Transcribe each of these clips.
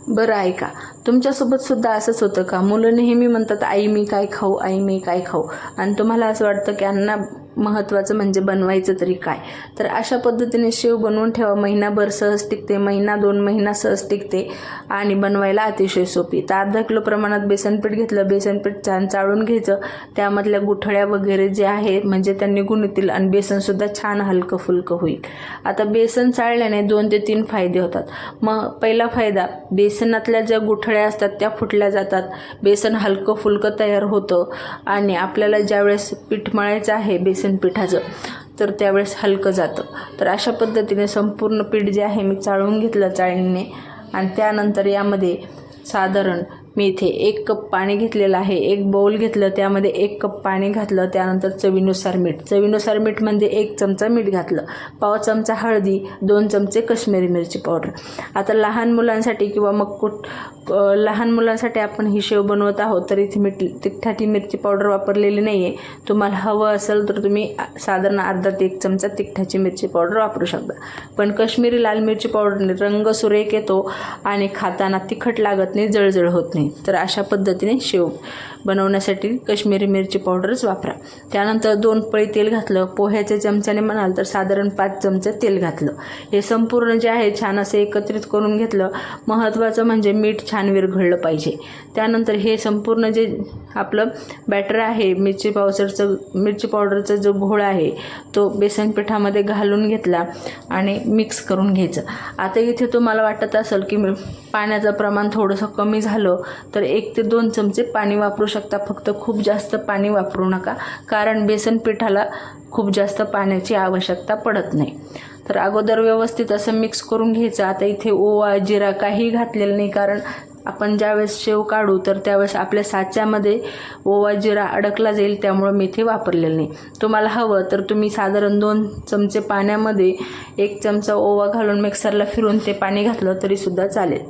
बरं ऐका, तुमच्यासोबत सुद्धा असंच होतं का? मुलं नेहमी म्हणतात आई मी काय खाऊ, आई मी काय खाऊ, आणि तुम्हाला असं वाटतं की यांना महत्त्वाचं म्हणजे बनवायचं तरी काय. तर अशा पद्धतीने शेव बनवून ठेवा, महिनाभर सहज टिकते, महिना 2 महिना सहज टिकते आणि बनवायला अतिशय सोपी. तर अर्धा किलो प्रमाणात बेसन पीठ घेतलं, बेसन पीठ छान चाळून घ्यायचं, त्यामधल्या गुठळ्या वगैरे जे आहे म्हणजे त्या निघून येतील आणि बेसनसुद्धा छान हलकं फुलकं होईल. आता बेसन चाळल्याने 2 ते 3 फायदे होतात. मग पहिला फायदा, बेसनातल्या ज्या गुठळ्या असतात त्या फुटल्या जातात, बेसन हलकं फुलकं तयार होतं आणि आपल्याला ज्यावेळेस पीठ मळायचं आहे बेसन पिठाचं तर त्यावेळेस हलकं जातं. तर अशा पद्धतीने संपूर्ण पीठ जे आहे मी चाळून घेतलं चाळणीने आणि त्यानंतर यामध्ये साधारण मी इथे 1 कप पाणी घेतलेलं आहे. 1 बाउल घेतलं, त्यामध्ये 1 कप पाणी घातलं, त्यानंतर चवीनुसार मीठ. चवीनुसार मीठ म्हणजे 1 चमचा मीठ घातलं, पाव चमचा हळदी, 2 चमचे काश्मीरी मिरची पावडर. आता लहान मुलांसाठी किंवा मग लहान मुलांसाठी आपण ही शेव बनवत आहोत तर इथे तिखटाची मिरची पावडर वापरलेली नाही आहे. तुम्हाला हवं असेल तर तुम्ही साधारण अर्धा ते 1 चमचा तिखटाची मिरची पावडर वापरू शकता. पण काश्मीरी लाल मिरची पावडरने रंग सुरेख येतो आणि खाताना तिखट लागत नाही, जळजळ होत नाही. तर अशा पद्धतीने शेव बनवण्यासाठी काश्मीरी मिरची पावडरच वापरा. त्यानंतर 2 पळी तेल घातलं, पोह्याच्या चमच्याने म्हणाल तर साधारण 5 चमचे तेल घातलं. हे संपूर्ण जे आहे छान असं एकत्रित करून घेतलं. महत्त्वाचं म्हणजे मीठ छान विरघळलं पाहिजे. त्यानंतर हे संपूर्ण जे आपलं बॅटर आहे मिरची पावडरचा जो घोळ आहे तो बेसन पिठामध्ये घालून घेतला आणि मिक्स करून घ्यायचं. आता इथे तुम्हाला वाटत असेल की पाण्याचं प्रमाण थोडंसं कमी झालं तर 1 ते 2 चमचे पाणी वापरू शकता. फक्त खूप जास्त पाणी वापरू नका, कारण बेसन पिठाला खूप जास्त पाण्याची आवश्यकता पडत नाही. तर अगोदर व्यवस्थित असं मिक्स करून घ्यायचं. आता इथे ओवा जिरा काही घातलेलं नाही, कारण आपण ज्यावेळेस शेव काढू तर त्यावेळेस आपल्या साच्यामध्ये ओवा जिरा अडकला जाईल, त्यामुळं मी इथे वापरलेलं नाही. तुम्हाला हवं तर तुम्ही साधारण 2 चमचे पाण्यामध्ये 1 चमचा ओवा घालून मिक्सरला फिरून ते पाणी घातलं तरीसुद्धा चालेल.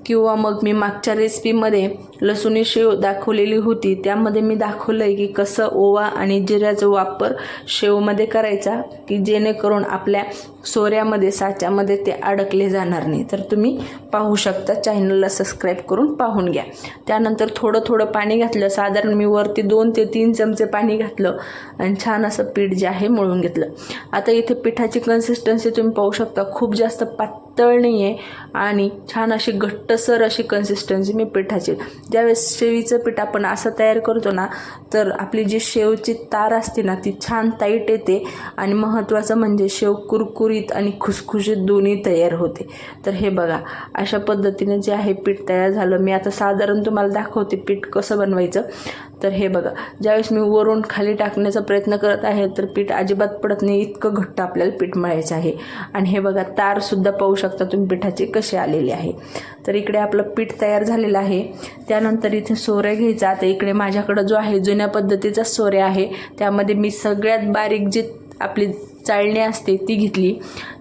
किंवा मग मी मागच्या रेसिपीमध्ये लसूणी शेव दाखवलेली होती, त्यामध्ये मी दाखवलं आहे की कसं ओवा आणि जिऱ्याचा वापर शेवमध्ये करायचा की जेणेकरून आपल्या सोऱ्यामध्ये साच्यामध्ये ते अडकले जाणार नाही. तर तुम्ही पाहू शकता, चॅनलला सबस्क्राईब करून पाहून घ्या. त्यानंतर थोडं पाणी घातलं, साधारण मी वरती 2 ते 3 चमचे पाणी घातलं आणि छान असं पीठ जे आहे मळून घेतलं. आता इथे पिठाची कन्सिस्टन्सी तुम्ही पाहू शकता, खूप जास्त पातळ नाही आहे आणि छान अशी घट्टसर अशी कन्सिस्टन्सी मी पिठाची. ज्यावेळेस शेवीचं पीठ आपण असं तयार करतो ना तर आपली जी शेवची तार असते ना ती छान टाईट येते आणि महत्त्वाचं म्हणजे शेव कुरकुरीत आणि खुसखुशीत दोन्ही तयार होते. तर हे बघा, अशा पद्धतीने जे आहे पीठ तयार झालं. मी आता साधारण तुम्हाला दाखवते पीठ कसं बनवायचं. तर हे बघा, ज्यावेळेस मी वरून खाली टाकण्याचा प्रयत्न करत आहे तर पीठ अजिबात पडत नाही, इतकं घट्ट आपल्याला पीठ मळायचं आहे. आणि हे बघा, तारसुद्धा पाहू शकता तुम्ही पिठाचे कसे आलेले आहे. तर इकडे आपलं पीठ तयार झालेलं आहे. त्यानंतर इथे सोऱ्या घ्यायचा. आता इकडे माझ्याकडं जो आहे जुन्या पद्धतीचा सोऱ्या आहे, त्यामध्ये मी सगळ्यात बारीक जी आपली चाळणी असते ती घेतली,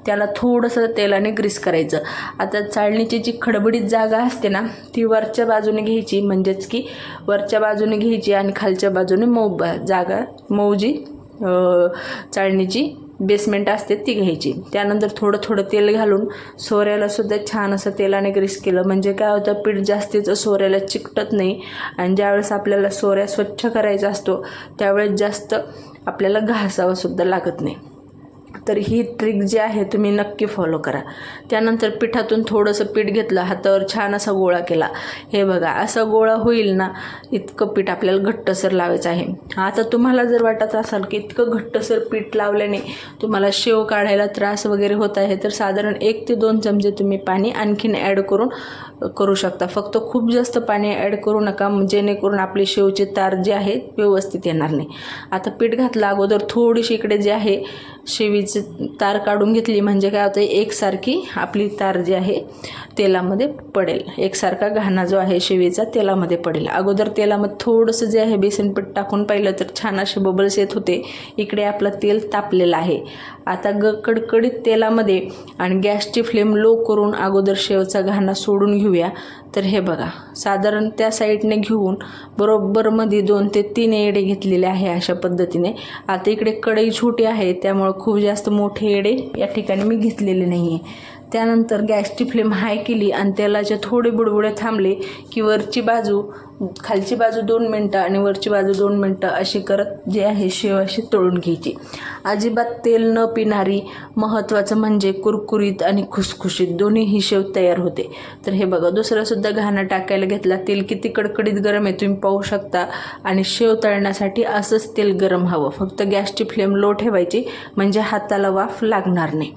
त्याला थोडंसं तेलाने ग्रीस करायचं. आता चाळणीची जी खडबडीत जागा असते ना ती वरच्या बाजूने घ्यायची, म्हणजेच की वरच्या बाजूने घ्यायची आणि खालच्या बाजूने मऊ जी चाळणीची बेसमेंट असते ती घ्यायची. त्यानंतर थोडं तेल घालून सोऱ्याला सुद्धा छान असं तेलाने ग्रीस केलं, म्हणजे काय होतं पीठ जास्तीचं सोऱ्याला चिकटत नाही आणि ज्यावेळेस आपल्याला सोऱ्या स्वच्छ करायचा असतो त्यावेळेस जास्त आपल्याला घासावं सुद्धा लागत नाही. तर ही ट्रिक जी आहे तुम्ही नक्की फॉलो करा. त्यानंतर पिठातून थोडंसं पीठ घेतलं, हातावर छान असा गोळा केला. हे बघा, असा गोळा होईल ना इतकं पीठ आपल्याला घट्टसर लावायचं आहे. आता तुम्हाला जर वाटत असाल की इतकं घट्टसर पीठ लावल्याने तुम्हाला शेव काढायला त्रास वगैरे होत आहे तर साधारण 1 ते 2 चमचे तुम्ही पाणी आणखीन ॲड करू शकता. फक्त खूप जास्त पाणी ॲड करू नका, जेणेकरून आपली शेवची तार जी आहे व्यवस्थित येणार नाही. आता पीठ घातलं, अगोदर थोडीशी इकडे जे आहे शेवीची तार काढून घेतली, म्हणजे काय होतं एकसारखी आपली तार जी आहे तेलामध्ये पडेल, एकसारखा घाणा जो आहे शेवीचा तेलामध्ये पडेल. अगोदर तेलामध्ये थोडंसं जे आहे बेसन पीठ टाकून पाहिलं तर छान असे बबल्स येत होते. इकडे आपलं तेल तापलेलं आहे. आता कडकडीत तेलामध्ये आणि गॅसची फ्लेम लो करून अगोदर शेवचा घाणा सोडून घेऊया. तर हे बघा, साधारण त्या साईडने घेऊन बरोबर मध्ये 2 ते 3 येडे घेतलेले आहे अशा पद्धतीने. आता इकडे कढई छोटी आहे त्यामुळे खूप जास्त मोठे येडे या ठिकाणी मी घेतलेले नाही आहे. त्यानंतर गॅसची फ्लेम हाय केली आणि तेलाचे थोडे बुडबुडे थांबले की खालची बाजू 2 मिनटं आणि वरची बाजू 2 मिनटं अशी करत जे आहे शेव अशी तळून घ्यायची. अजिबात तेल न पिणारी, महत्त्वाचं म्हणजे कुरकुरीत आणि खुसखुशीत दोन्ही ही शेव तयार होते. तर हे बघा, दुसरासुद्धा घाणा टाकायला घेतला. तेल किती कडकडीत गरम आहे तुम्ही पाहू शकता. आणि शेव तळण्यासाठी असंच तेल गरम हवं. फक्त गॅसची फ्लेम लो ठेवायची म्हणजे हाताला वाफ लागणार नाही.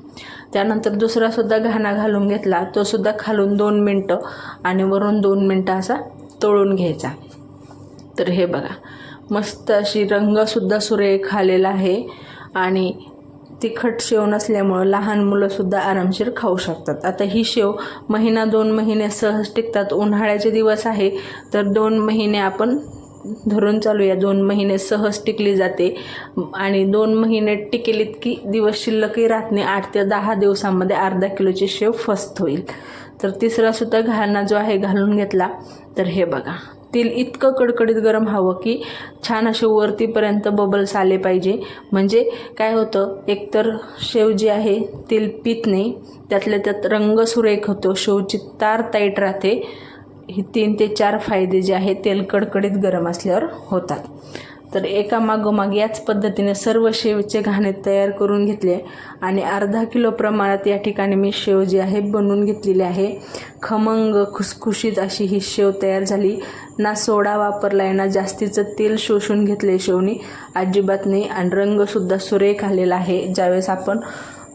त्यानंतर दुसरासुद्धा घाणा घालून घेतला. तो सुद्धा खालून 2 मिनटं आणि वरून 2 मिनटं असा तळून घ्यायचा. तर हे बघा, मस्त अशी रंगसुद्धा सुरेख आलेला आहे आणि तिखट शेव नसल्यामुळं लहान मुलंसुद्धा आरामशीर खाऊ शकतात. आता ही शेव 1-2 महिने सहज टिकतात. उन्हाळ्याचे दिवस आहे तर 2 महिने आपण धरून चालूया. 2 महिने सहज टिकली जाते आणि 2 महिने टिकेलीत की दिवस शिल्लकही राहत नाही. 8 ते 10 दिवसांमध्ये अर्धा किलोची शेव फस्त होईल. तर तिसरासुद्धा घाणा जो आहे घालून घेतला. तर हे बघा, तेल इतकं कडकडीत गरम हवं की छान असे वरतीपर्यंत बबल्स आले पाहिजे. म्हणजे काय होतं, एकतर शेव जी आहे तेल पित नाही, त्यातल्या त्यात रंग सुरेख होतो, शेवची तार टाईट राहते. ही 3 ते 4 फायदे जे आहेत तेल कडकडीत गरम असल्यावर होतात. तर एका मागोमाग याच पद्धतीने सर्व शेवचे घाणे तयार करून घेतले आणि अर्धा किलो प्रमाणात या ठिकाणी मी शेव जी आहे बनवून घेतलेली आहे. खमंग खुसखुशीत अशी ही शेव तयार झाली. ना सोडा वापरला आहे ना जास्तीचं तेल शोषून घेतले शेवनी, अजिबात नाही. आणि रंगसुद्धा सुरेख आलेला आहे. ज्यावेळेस आपण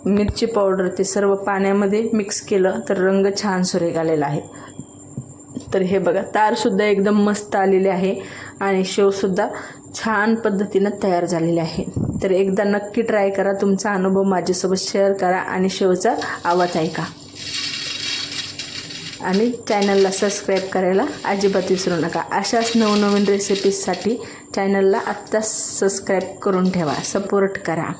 मिरची पावडर ते सर्व पाण्यामध्ये मिक्स केलं तर रंग छान सुरेख आलेला आहे. तर हे बघा, तारसुद्धा एकदम मस्त आलेली आहे आणि शेवसुद्धा छान पद्धतीनं तयार झालेली आहे. तर एकदा नक्की ट्राय करा. तुमचा अनुभव माझ्यासोबत शेअर करा आणि शेवचा आवाज ऐका. आणि चॅनलला सबस्क्राईब करायला अजिबात विसरू नका. अशाच नवनवीन रेसिपीजसाठी चॅनलला आत्ताच सबस्क्राईब करून ठेवा. सपोर्ट करा.